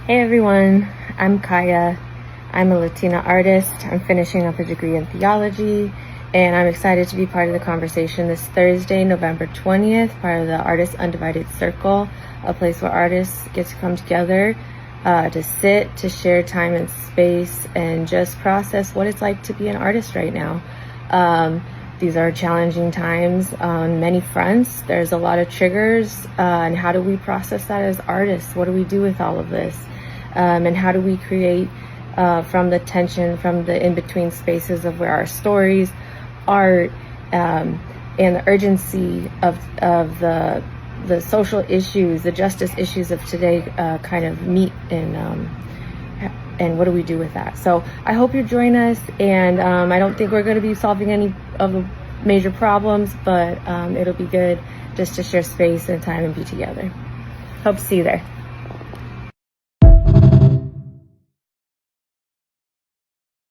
Hey everyone, I'm Kaya. I'm a Latina artist. I'm finishing up a degree in theology, and I'm excited to be part of the conversation this Thursday, November 20th, part of the Artists Undivided Circle, a place where artists get to come together to sit, to share time and space, and just process what it's like to be an artist right now. These are challenging times on many fronts. There's a lot of triggers, and how do we process that as artists? What do we do with all of this? And how do we create from the tension, from the in-between spaces of where our stories, art, and the urgency of the social issues, the justice issues of today kind of meet and what do we do with that? So I hope you join us, and I don't think we're going to be solving any of the major problems, but it'll be good just to share space and time and be together. Hope to see you there.